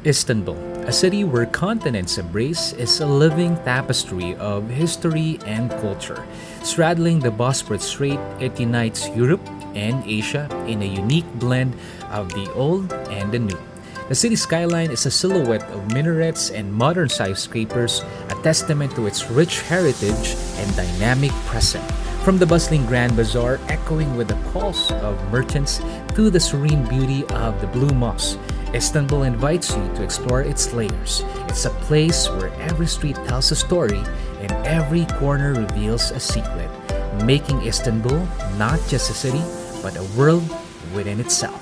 Istanbul, a city where continents embrace, is a living tapestry of history and culture. Straddling the Bosphorus Strait, it unites Europe and Asia in a unique blend of the old and the new. The city skyline is a silhouette of minarets and modern skyscrapers, a testament to its rich heritage and dynamic present. From the bustling Grand Bazaar echoing with the calls of merchants to the serene beauty of the Blue Mosque, Istanbul invites you to explore its layers. It's a place where every street tells a story and every corner reveals a secret, making Istanbul not just a city, but a world within itself.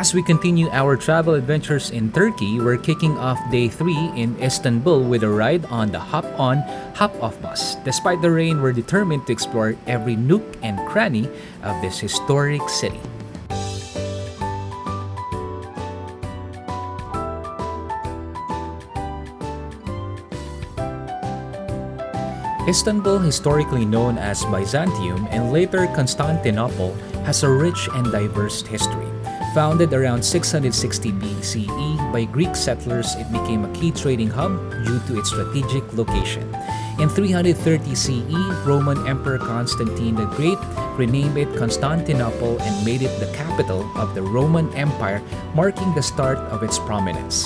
As we continue our travel adventures in Turkey, we're kicking off day 3 in Istanbul with a ride on the Hop On, Hop Off bus. Despite the rain, we're determined to explore every nook and cranny of this historic city. Istanbul, historically known as Byzantium and later Constantinople, has a rich and diverse history. Founded around 660 BCE by Greek settlers, it became a key trading hub due to its strategic location. In 330 CE, Roman Emperor Constantine the Great renamed it Constantinople and made it the capital of the Roman Empire, marking the start of its prominence.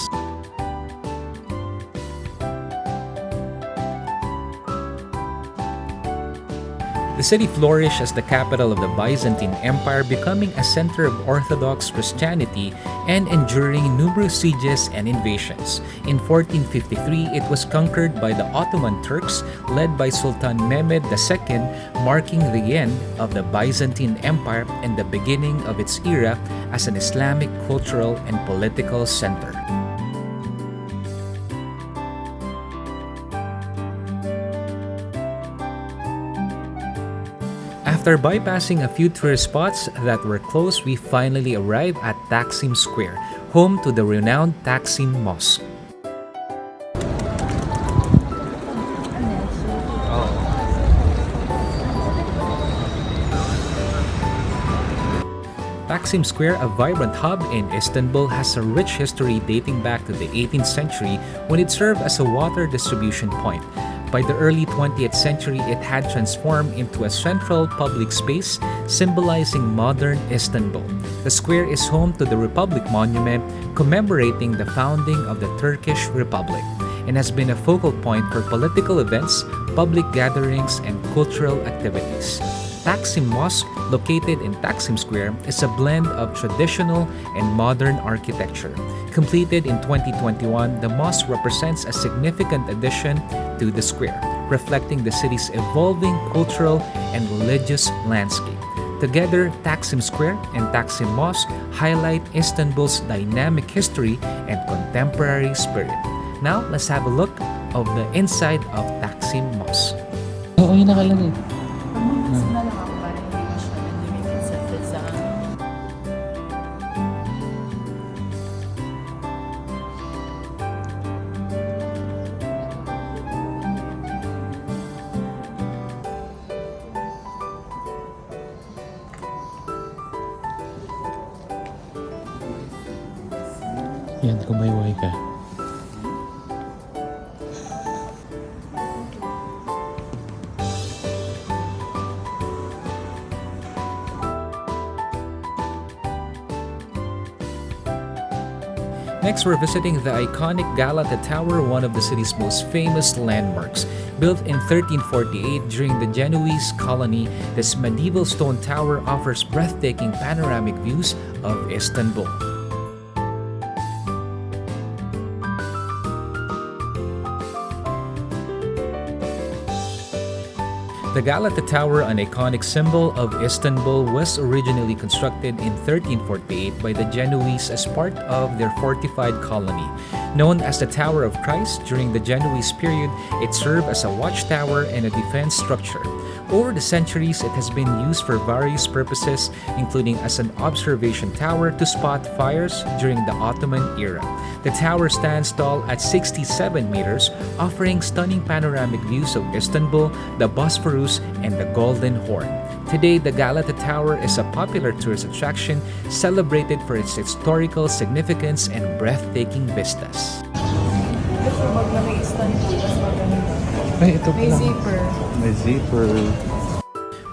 The city flourished as the capital of the Byzantine Empire, becoming a center of Orthodox Christianity and enduring numerous sieges and invasions. In 1453, it was conquered by the Ottoman Turks, led by Sultan Mehmed II, marking the end of the Byzantine Empire and the beginning of its era as an Islamic cultural and political center. After bypassing a few tourist spots that were closed, we finally arrived at Taksim Square, home to the renowned Taksim Mosque. Taksim Square, a vibrant hub in Istanbul, has a rich history dating back to the 18th century when it served as a water distribution point. By the early 20th century, it had transformed into a central public space symbolizing modern Istanbul. The square is home to the Republic Monument, commemorating the founding of the Turkish Republic, and has been a focal point for political events, public gatherings, and cultural activities. Taksim Mosque, located in Taksim Square, is a blend of traditional and modern architecture. Completed in 2021, the mosque represents a significant addition to the square, reflecting the city's evolving cultural and religious landscape. Together, Taksim Square and Taksim Mosque highlight Istanbul's dynamic history and contemporary spirit. Now, let's have a look of the inside of Taksim Mosque. Oo, yun nakalagay. Yan, kumayway ka. Next, we're visiting the iconic Galata Tower, one of the city's most famous landmarks. Built in 1348 during the Genoese colony, this medieval stone tower offers breathtaking panoramic views of Istanbul. The Galata Tower, an iconic symbol of Istanbul, was originally constructed in 1348 by the Genoese as part of their fortified colony. Known as the Tower of Christ, during the Genoese period, it served as a watchtower and a defense structure. Over the centuries, it has been used for various purposes, including as an observation tower to spot fires during the Ottoman era. The tower stands tall at 67 meters, offering stunning panoramic views of Istanbul, the Bosphorus, and the Golden Horn. Today, the Galata Tower is a popular tourist attraction celebrated for its historical significance and breathtaking vistas. Pag na may Istanbul, mas maganda. Ay, ito May pala. zipper. May zipper.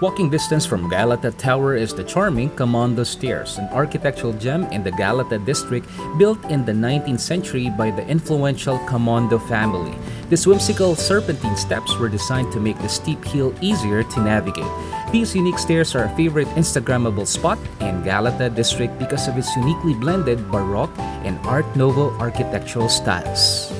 Walking distance from Galata Tower is the charming Commando Stairs, an architectural gem in the Galata district built in the 19th century by the influential Commando family. These whimsical serpentine steps were designed to make the steep hill easier to navigate. These unique stairs are a favorite Instagrammable spot in Galata district because of its uniquely blended Baroque and Art Nouveau architectural styles.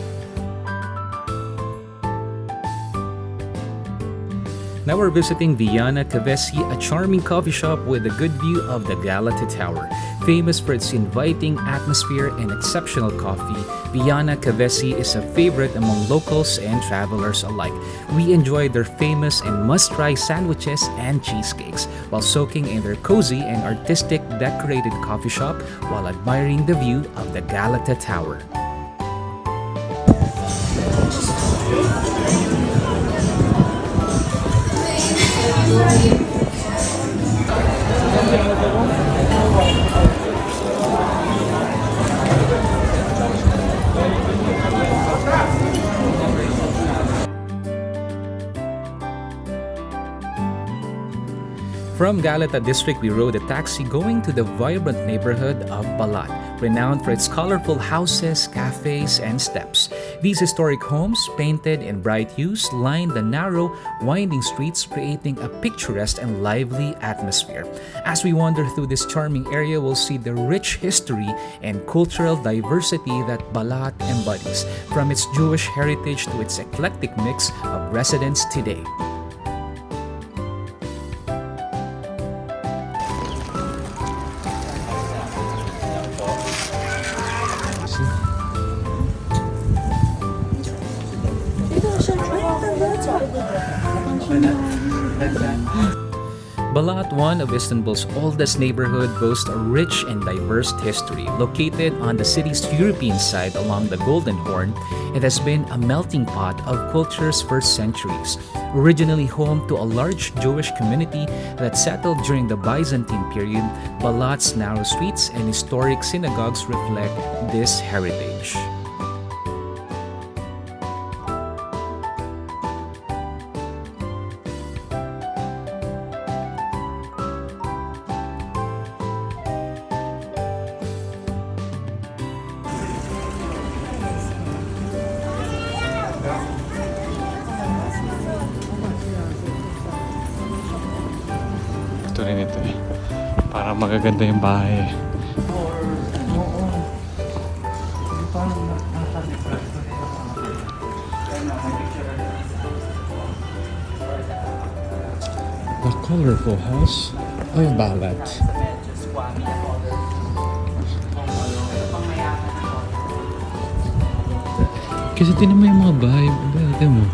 Now we're visiting Viana Kavesi, a charming coffee shop with a good view of the Galata Tower. Famous for its inviting atmosphere and exceptional coffee, Viana Kavesi is a favorite among locals and travelers alike. We enjoy their famous and must-try sandwiches and cheesecakes while soaking in their cozy and artistic decorated coffee shop while admiring the view of the Galata Tower. From Galata district, we rode a taxi going to the vibrant neighborhood of Balat, renowned for its colorful houses, cafes, and steps. These historic homes, painted in bright hues, line the narrow, winding streets, creating a picturesque and lively atmosphere. As we wander through this charming area, we'll see the rich history and cultural diversity that Balat embodies, from its Jewish heritage to its eclectic mix of residents today. Balat, one of Istanbul's oldest neighborhood, boasts a rich and diverse history. Located on the city's European side along the Golden Horn, it has been a melting pot of cultures for centuries. Originally home to a large Jewish community that settled during the Byzantine period, Balat's narrow streets and historic synagogues reflect this heritage. Ito rin ito eh. Parang magaganda yung bahay. The colorful house of Balat. Kasi tinan mo yung mga bahay. Ito mo.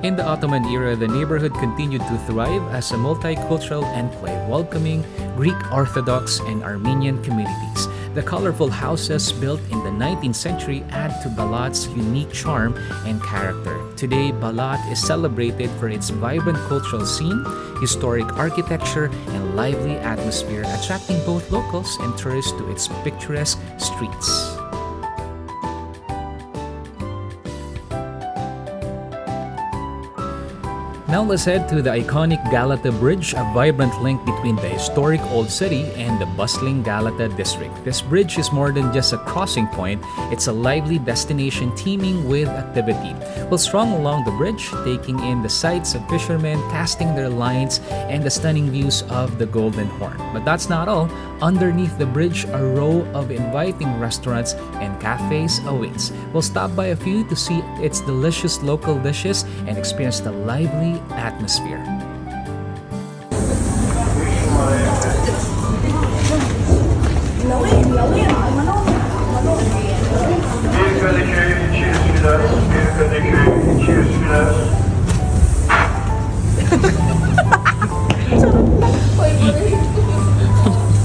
In the Ottoman era, the neighborhood continued to thrive as a multicultural enclave, welcoming Greek Orthodox and Armenian communities. The colorful houses built in the 19th century add to Balat's unique charm and character. Today, Balat is celebrated for its vibrant cultural scene, historic architecture, and lively atmosphere, attracting both locals and tourists to its picturesque streets. Now let's head to the iconic Galata Bridge, a vibrant link between the historic Old City and the bustling Galata district. This bridge is more than just a crossing point, it's a lively destination teeming with activity. We'll stroll along the bridge, taking in the sights of fishermen casting their lines and the stunning views of the Golden Horn. But that's not all. Underneath the bridge, a row of inviting restaurants and cafes awaits. We'll stop by a few to see its delicious local dishes and experience the lively atmosphere.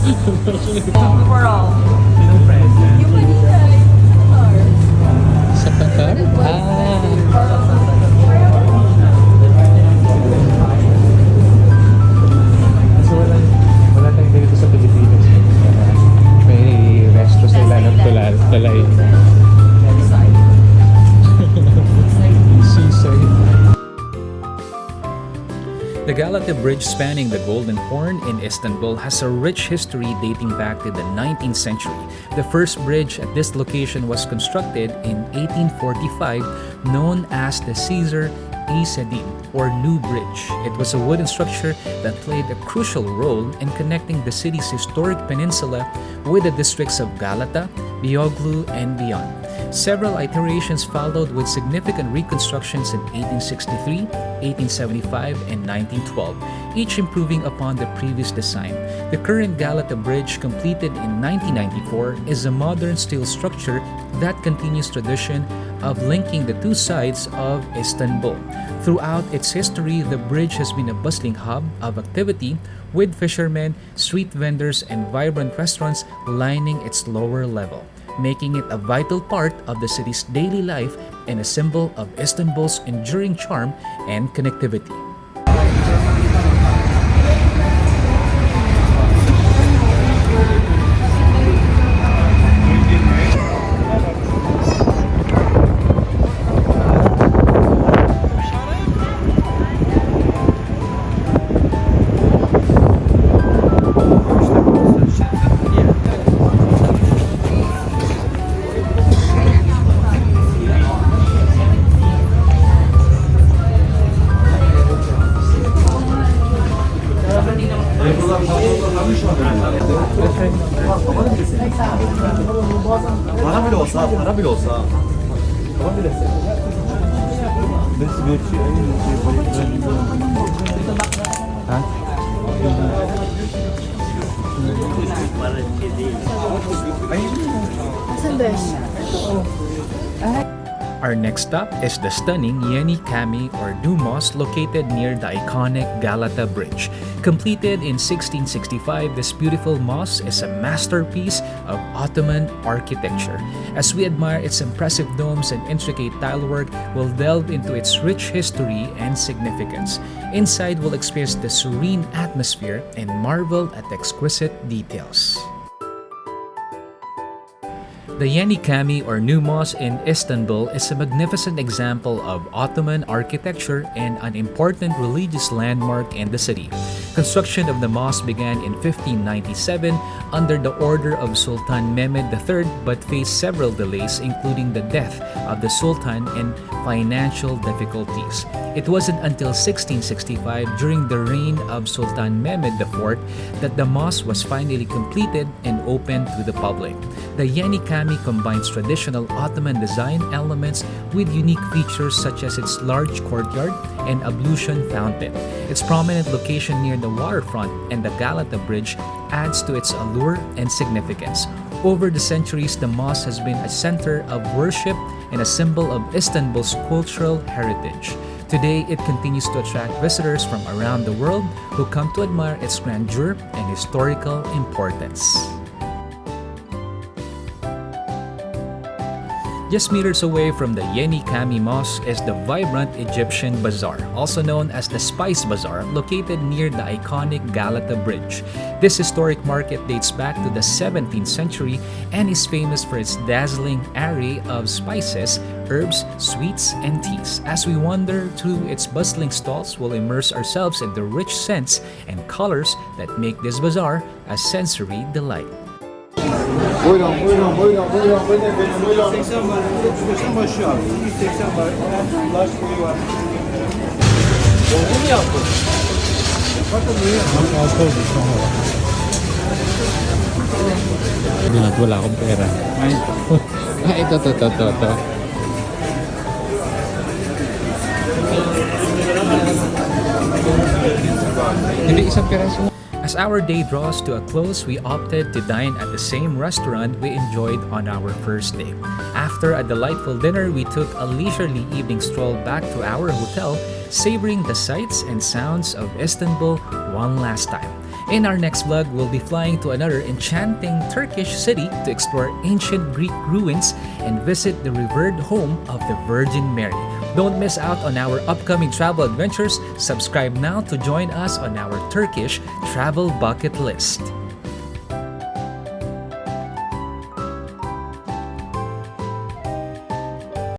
Overall. Yung kanina, Sa Qatar? So wala tayong ganito sa Pilipinas. May resto sa ilan ng tulay. Seaside. The Galata Bridge spanning the Golden Horn in Istanbul has a rich history dating back to the 19th century. The first bridge at this location was constructed in 1845, known as the Caesar A. Sedin, or New Bridge. It was a wooden structure that played a crucial role in connecting the city's historic peninsula with the districts of Galata, Beyoğlu, and beyond. Several iterations followed with significant reconstructions in 1863, 1875, and 1912, each improving upon the previous design. The current Galata Bridge, completed in 1994, is a modern steel structure that continues tradition of linking the two sides of Istanbul. Throughout its history, the bridge has been a bustling hub of activity, with fishermen, street vendors, and vibrant restaurants lining its lower level, making it a vital part of the city's daily life and a symbol of Istanbul's enduring charm and connectivity. para bile olsa. Ha? Our next stop is the stunning Yeni Cami, or New Mosque, located near the iconic Galata Bridge. Completed in 1665, this beautiful mosque is a masterpiece of Ottoman architecture. As we admire its impressive domes and intricate tilework, we'll delve into its rich history and significance. Inside, we'll experience the serene atmosphere and marvel at the exquisite details. The Yeni Cami, or New Mosque in Istanbul, is a magnificent example of Ottoman architecture and an important religious landmark in the city. Construction of the mosque began in 1597 under the order of Sultan Mehmed III, but faced several delays, including the death of the Sultan and financial difficulties. It wasn't until 1665, during the reign of Sultan Mehmed IV, that the mosque was finally completed and opened to the public. The Yeni Cami combines traditional Ottoman design elements with unique features such as its large courtyard and ablution fountain. Its prominent location near the waterfront and the Galata Bridge adds to its allure and significance. Over the centuries, the mosque has been a center of worship and a symbol of Istanbul's cultural heritage. Today, it continues to attract visitors from around the world who come to admire its grandeur and historical importance. Just meters away from the Yeni Cami Mosque is the vibrant Egyptian Bazaar, also known as the Spice Bazaar, located near the iconic Galata Bridge. This historic market dates back to the 17th century and is famous for its dazzling array of spices, herbs, sweets, and teas. As we wander through its bustling stalls, we'll immerse ourselves in the rich scents and colors that make this bazaar a sensory delight. Buyurun. 80 var. 80 başı abi. 180 var. Laş boyu var. Oldu mu yaptın? Bakın buraya. Altı oldu şu an. Wala akong pera. Ay, ito. Hindi isang piraso. As our day draws to a close, we opted to dine at the same restaurant we enjoyed on our first day. After a delightful dinner, we took a leisurely evening stroll back to our hotel, savoring the sights and sounds of Istanbul one last time. In our next vlog, we'll be flying to another enchanting Turkish city to explore ancient Greek ruins and visit the revered home of the Virgin Mary. Don't miss out on our upcoming travel adventures. Subscribe now to join us on our Turkish travel bucket list.